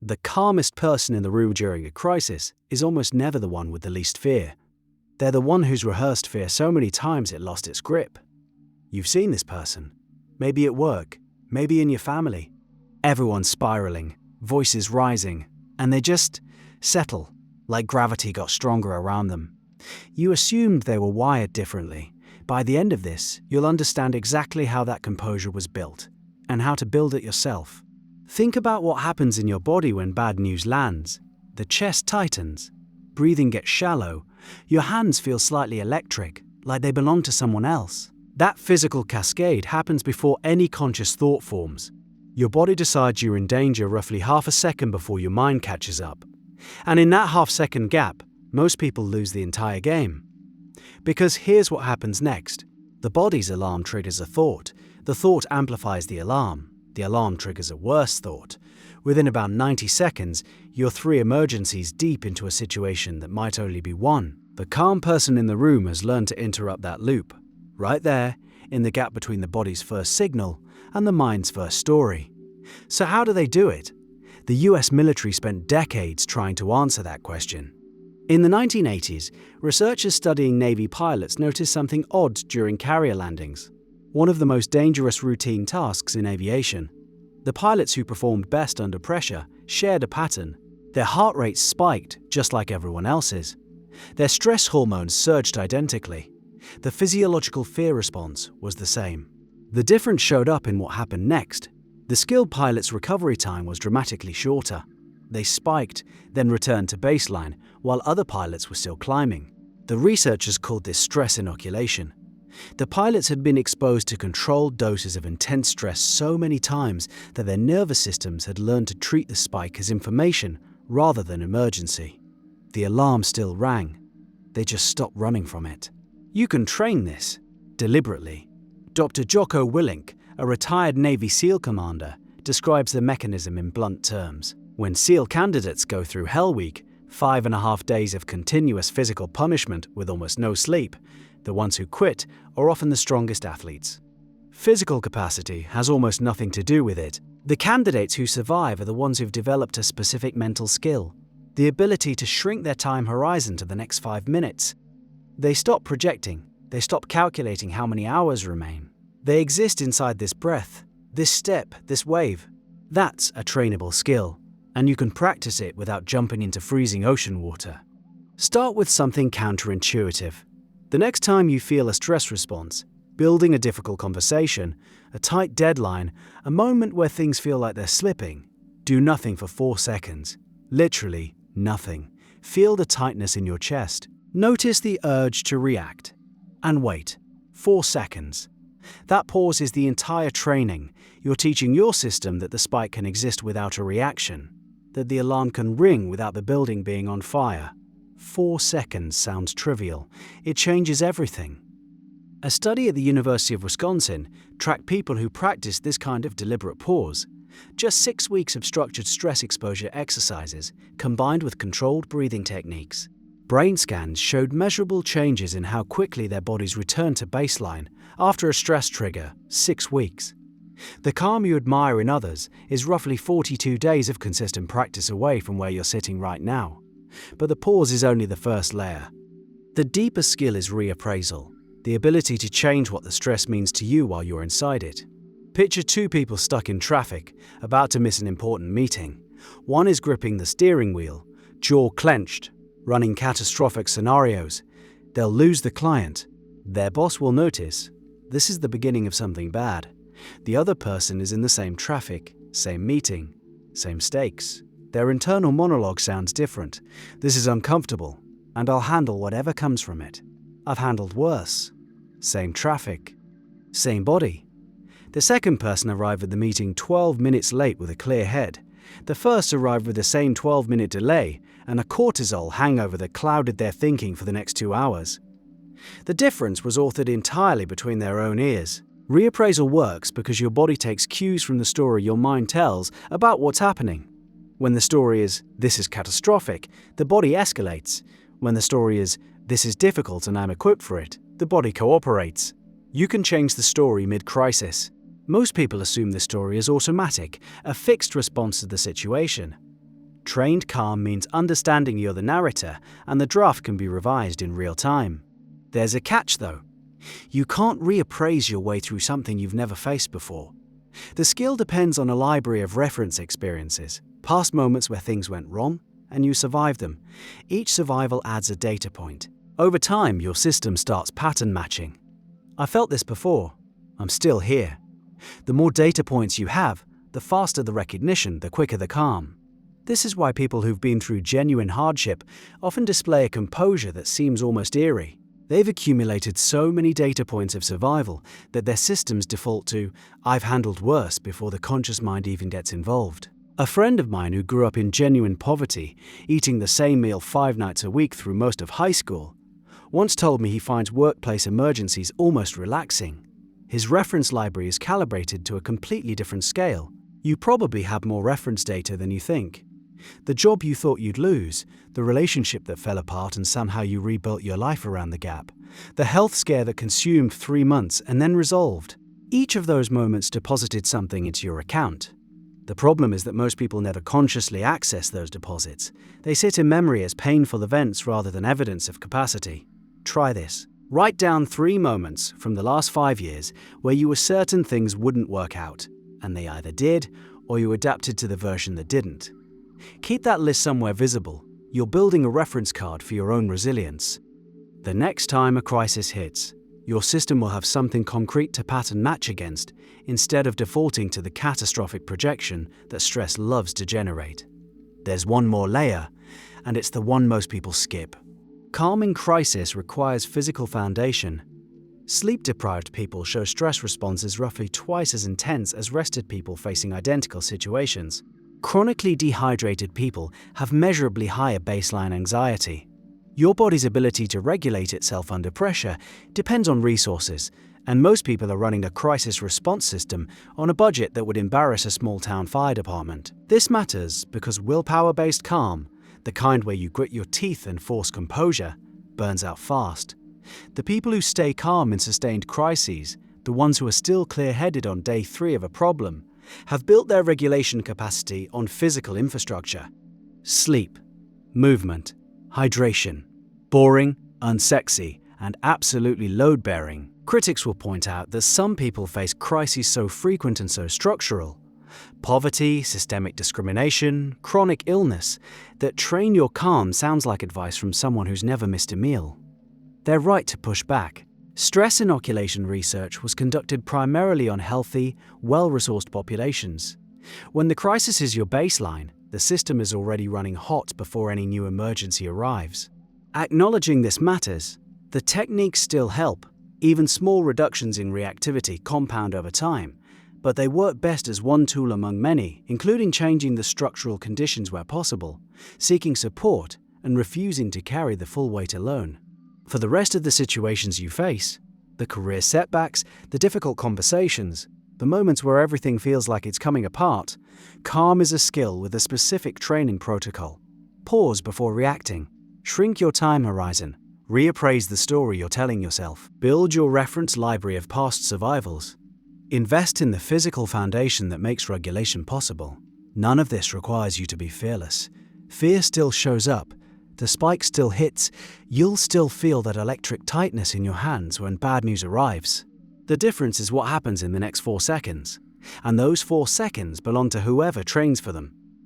The calmest person in the room during a crisis is almost never the one with the least fear. They're the one who's rehearsed fear so many times it lost its grip. You've seen this person. Maybe at work, maybe in your family. Everyone's spiraling, voices rising, and they just settle, like gravity got stronger around them. You assumed they were wired differently. By the end of this, you'll understand exactly how that composure was built, and how to build it yourself. Think about what happens in your body when bad news lands. The chest tightens, breathing gets shallow, your hands feel slightly electric, like they belong to someone else. That physical cascade happens before any conscious thought forms. Your body decides you're in danger roughly half a second before your mind catches up. And in that half-second gap, most people lose the entire game. Because here's what happens next. The body's alarm triggers a thought. The thought amplifies the alarm triggers a worse thought. Within about 90 seconds, you're 3 emergencies deep into a situation that might only be one. The calm person in the room has learned to interrupt that loop, right there, in the gap between the body's first signal and the mind's first story. So how do they do it? The US military spent decades trying to answer that question. In the 1980s, researchers studying Navy pilots noticed something odd during carrier landings, one of the most dangerous routine tasks in aviation. The pilots who performed best under pressure shared a pattern. Their heart rates spiked just like everyone else's. Their stress hormones surged identically. The physiological fear response was the same. The difference showed up in what happened next. The skilled pilot's recovery time was dramatically shorter. They spiked, then returned to baseline, while other pilots were still climbing. The researchers called this stress inoculation. The pilots had been exposed to controlled doses of intense stress so many times that their nervous systems had learned to treat the spike as information rather than emergency. The alarm still rang. They just stopped running from it. You can train this, deliberately. Dr. Jocko Willink, a retired Navy SEAL commander, describes the mechanism in blunt terms. When SEAL candidates go through Hell Week, 5.5 days of continuous physical punishment with almost no sleep, the ones who quit are often the strongest athletes. Physical capacity has almost nothing to do with it. The candidates who survive are the ones who've developed a specific mental skill, the ability to shrink their time horizon to the next 5 minutes. They stop projecting, they stop calculating how many hours remain. They exist inside this breath, this step, this wave. That's a trainable skill, and you can practice it without jumping into freezing ocean water. Start with something counterintuitive. The next time you feel a stress response, building a difficult conversation, a tight deadline, a moment where things feel like they're slipping, do nothing for 4 seconds. Literally nothing. Feel the tightness in your chest. Notice the urge to react. And wait. 4 seconds. That pause is the entire training. You're teaching your system that the spike can exist without a reaction, that the alarm can ring without the building being on fire. 4 seconds sounds trivial. It changes everything. A study at the University of Wisconsin tracked people who practiced this kind of deliberate pause. Just 6 weeks of structured stress exposure exercises combined with controlled breathing techniques. Brain scans showed measurable changes in how quickly their bodies returned to baseline after a stress trigger, 6 weeks. The calm you admire in others is roughly 42 days of consistent practice away from where you're sitting right now. But the pause is only the first layer. The deeper skill is reappraisal, the ability to change what the stress means to you while you're inside it. Picture 2 people stuck in traffic, about to miss an important meeting. One is gripping the steering wheel, jaw clenched, running catastrophic scenarios. They'll lose the client. Their boss will notice. This is the beginning of something bad. The other person is in the same traffic, same meeting, same stakes. Their internal monologue sounds different. This is uncomfortable, and I'll handle whatever comes from it. I've handled worse. Same traffic, same body. The second person arrived at the meeting 12 minutes late with a clear head. The first arrived with the same 12-minute delay and a cortisol hangover that clouded their thinking for the next 2 hours. The difference was authored entirely between their own ears. Reappraisal works because your body takes cues from the story your mind tells about what's happening. When the story is, "This is catastrophic," the body escalates. When the story is, "This is difficult and I'm equipped for it," the body cooperates. You can change the story mid-crisis. Most people assume the story is automatic, a fixed response to the situation. Trained calm means understanding you're the narrator and the draft can be revised in real time. There's a catch though. You can't reappraise your way through something you've never faced before. The skill depends on a library of reference experiences, past moments where things went wrong, and you survived them. Each survival adds a data point. Over time, your system starts pattern matching. I felt this before. I'm still here. The more data points you have, the faster the recognition, the quicker the calm. This is why people who've been through genuine hardship often display a composure that seems almost eerie. They've accumulated so many data points of survival that their systems default to, "I've handled worse," before the conscious mind even gets involved. A friend of mine who grew up in genuine poverty, eating the same meal 5 nights a week through most of high school, once told me he finds workplace emergencies almost relaxing. His reference library is calibrated to a completely different scale. You probably have more reference data than you think. The job you thought you'd lose, the relationship that fell apart and somehow you rebuilt your life around the gap, the health scare that consumed 3 months and then resolved. Each of those moments deposited something into your account. The problem is that most people never consciously access those deposits. They sit in memory as painful events rather than evidence of capacity. Try this. Write down 3 moments from the last 5 years where you were certain things wouldn't work out, and they either did or you adapted to the version that didn't. Keep that list somewhere visible. You're building a reference card for your own resilience. The next time a crisis hits, your system will have something concrete to pattern match against, instead of defaulting to the catastrophic projection that stress loves to generate. There's one more layer, and it's the one most people skip. Calming crisis requires physical foundation. Sleep-deprived people show stress responses roughly twice as intense as rested people facing identical situations. Chronically dehydrated people have measurably higher baseline anxiety. Your body's ability to regulate itself under pressure depends on resources, and most people are running a crisis response system on a budget that would embarrass a small-town fire department. This matters because willpower-based calm, the kind where you grit your teeth and force composure, burns out fast. The people who stay calm in sustained crises, the ones who are still clear-headed on day 3 of a problem, have built their regulation capacity on physical infrastructure. Sleep, movement, hydration. Boring, unsexy, and absolutely load-bearing. Critics will point out that some people face crises so frequent and so structural, poverty, systemic discrimination, chronic illness, that train your calm sounds like advice from someone who's never missed a meal. They're right to push back. Stress inoculation research was conducted primarily on healthy, well-resourced populations. When the crisis is your baseline, the system is already running hot before any new emergency arrives. Acknowledging this matters. The techniques still help. Even small reductions in reactivity compound over time, but they work best as one tool among many, including changing the structural conditions where possible, seeking support, and refusing to carry the full weight alone. For the rest of the situations you face, the career setbacks, the difficult conversations, the moments where everything feels like it's coming apart, calm is a skill with a specific training protocol. Pause before reacting. Shrink your time horizon. Reappraise the story you're telling yourself. Build your reference library of past survivals. Invest in the physical foundation that makes regulation possible. None of this requires you to be fearless. Fear still shows up. The spike still hits. You'll still feel that electric tightness in your hands when bad news arrives. The difference is what happens in the next 4 seconds. And those 4 seconds belong to whoever trains for them.